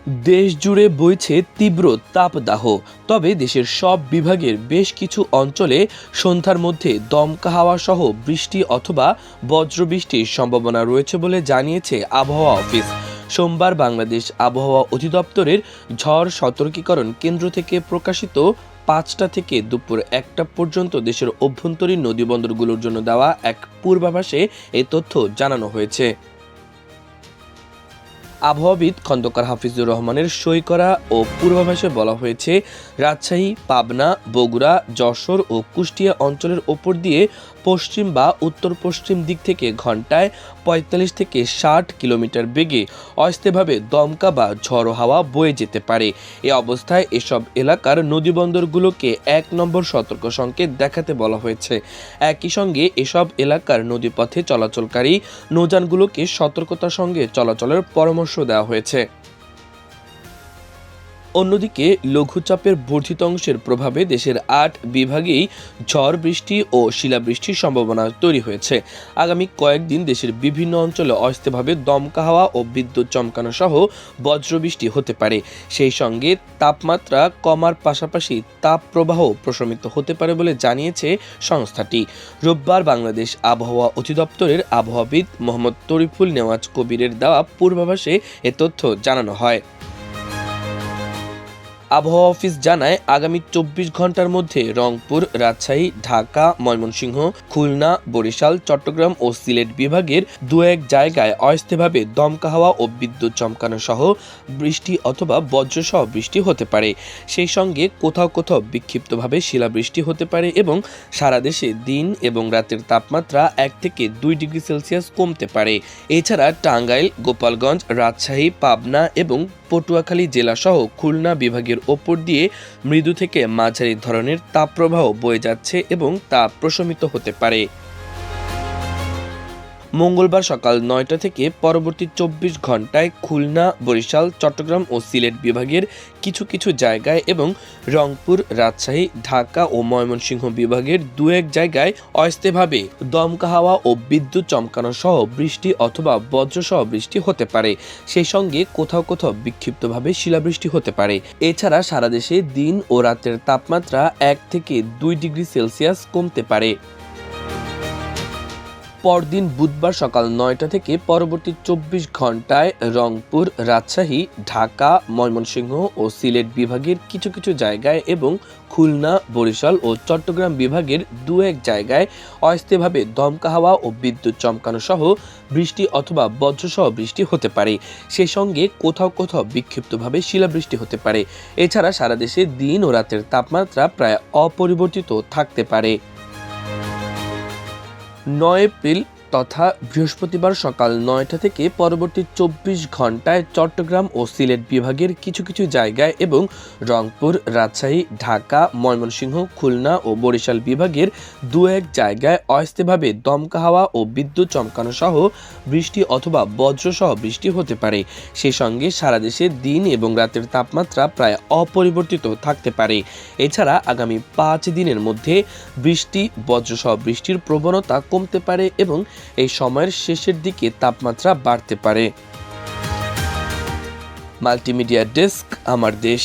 দেশ জুড়ে বইছে তীব্র তাপদাহ। তবে দেশের সব বিভাগের বেশ কিছু অঞ্চলে সন্ধ্যার মধ্যে দমকা হাওয়া সহ বৃষ্টি অথবা বজ্রবৃষ্টির সম্ভাবনা রয়েছে বলে জানিয়েছে আবহাওয়া অফিস। সোমবার বাংলাদেশ আবহাওয়া অধিদপ্তরের ঝড় সতর্কীকরণ কেন্দ্র থেকে প্রকাশিত 5টা থেকে দুপুর 1টা পর্যন্ত দেশের অভ্যন্তরীণ নদীবন্দরগুলোর জন্য দেওয়া এক পূর্বাভাসে এই তথ্য জানানো হয়েছে। আবহাওয়াবিদ খন্দকার হাফিজুর রহমানের সই করা ও পূর্বাভাসে বলা হয়েছে, রাজশাহী, পাবনা, বগুড়া, যশোর ও কুষ্টিয়া অঞ্চলের ওপর দিয়ে পশ্চিম বা উত্তর পশ্চিম দিক থেকে ঘন্টায় 45 থেকে 60 কিলোমিটার বেগে অস্থায়ীভাবে দমকা বা ঝড়ো হাওয়া বয়ে যেতে পারে। এ অবস্থায় এসব এলাকার নদীবন্দরগুলোকে 1 নম্বর সতর্ক সংকেত দেখাতে বলা হয়েছে। একই সঙ্গে এসব এলাকার নদীপথে চলাচলকারী নৌযানগুলোকে সতর্কতার সঙ্গে চলাচলের পরামর্শ দেওয়া হয়েছে। অন্যদিকে লঘুচাপের বর্ধিত অংশের প্রভাবে দেশের 8 বিভাগেই ঝড় বৃষ্টি ও শিলাবৃষ্টির সম্ভাবনা তৈরি হয়েছে। আগামী কয়েকদিন দেশের বিভিন্ন অঞ্চলে অস্থায়ীভাবে দমকা হাওয়া ও বিদ্যুৎ চমকানো সহ বজ্রবৃষ্টি হতে পারে। সেই সঙ্গে তাপমাত্রা কমার পাশাপাশি তাপপ্রবাহ প্রশমিত হতে পারে বলে জানিয়েছে সংস্থাটি। রোববার বাংলাদেশ আবহাওয়া অধিদপ্তরের আবহাওয়াবিদ মোহাম্মদ তরিফুল নেওয়াজ কবিরের দেওয়া পূর্বাভাসে এ তথ্য জানানো হয়। আবহাওয়া অফিস জানায়, আগামী 24 ঘন্টার মধ্যে রংপুর, রাজশাহী, ঢাকা, ময়মনসিংহ, খুলনা, বরিশাল, চট্টগ্রাম ও সিলেট বিভাগের 2-1 জায়গায় অস্থায়ীভাবে দমকা হাওয়া ও বিদ্যুৎ চমকানো সহ বৃষ্টি অথবা বজ্রসহ বৃষ্টি হতে পারে। সেই সঙ্গে কোথাও কোথাও বিক্ষিপ্তভাবে শিলাবৃষ্টি হতে পারে এবং সারা দেশে দিন এবং রাতের তাপমাত্রা 1 থেকে 2 ডিগ্রি সেলসিয়াস কমতে পারে। এছাড়া টাঙ্গাইল, গোপালগঞ্জ, রাজশাহী, পাবনা এবং পটুয়াখালী জেলাসহ খুলনা বিভাগের ওপর দিয়ে মৃদু থেকে মাঝারি ধরনের তাপপ্রবাহ বয়ে যাচ্ছে এবং তা প্রশমিত হতে পারে। মঙ্গলবার সকাল 9টা থেকে পরবর্তী 24 ঘন্টায় খুলনা, বরিশাল, চট্টগ্রাম ও সিলেট বিভাগের কিছু কিছু জায়গায় এবং রংপুর, রাজশাহী, ঢাকা ও ময়মনসিংহ বিভাগের 2-1 জায়গায় অস্থায়ীভাবে দমকা হাওয়া ও বিদ্যুৎ চমকানো সহ বৃষ্টি অথবা বজ্রসহ বৃষ্টি হতে পারে। সেই সঙ্গে কোথাও কোথাও বিক্ষিপ্তভাবে শিলাবৃষ্টি হতে পারে। এছাড়া সারা দেশে দিন ও রাতের তাপমাত্রা 1 থেকে 2 ডিগ্রি সেলসিয়াস কমতে পারে। পরদিন বুধবার সকাল 9টা থেকে পরবর্তী 24 ঘন্টায় রংপুর, রাজশাহী, ঢাকা, ময়মনসিংহ ও সিলেট বিভাগের কিছু কিছু জায়গায় এবং খুলনা, বরিশাল ও চট্টগ্রাম বিভাগের 2-1 জায়গায় অস্থায়ীভাবে দমকা হাওয়া ও বিদ্যুৎ চমকানো সহ বৃষ্টি অথবা বজ্রসহ বৃষ্টি হতে পারে। সেই সঙ্গে কোথাও কোথাও বিক্ষিপ্তভাবে শিলাবৃষ্টি হতে পারে। এছাড়া সারা দেশে দিন ও রাতের তাপমাত্রা প্রায় অপরিবর্তিত থাকতে পারে। 9 এপ্রিল তথা বৃহস্পতিবার সকাল 9টা থেকে পরবর্তী 24 ঘন্টায় চট্টগ্রাম ও সিলেট বিভাগের কিছু কিছু জায়গায় এবং রংপুর, রাজশাহী, ঢাকা, ময়মনসিংহ, খুলনা ও বরিশাল বিভাগের 2-1 জায়গায় অস্থায়ীভাবে দমকা হাওয়া ও বিদ্যুৎ চমকানো সহ বৃষ্টি অথবা বজ্রসহ বৃষ্টি হতে পারে। সেই সঙ্গে সারা দেশে দিন এবং রাতের তাপমাত্রা প্রায় অপরিবর্তিত থাকতে পারে। এছাড়া আগামী 5 দিনের মধ্যে বৃষ্টি, বজ্রসহ বৃষ্টির প্রবণতা কমতে পারে এবং এই সময়ের শেষের দিকে তাপমাত্রা বাড়তে পারে। মাল্টিমিডিয়া ডেস্ক, আমার দেশ।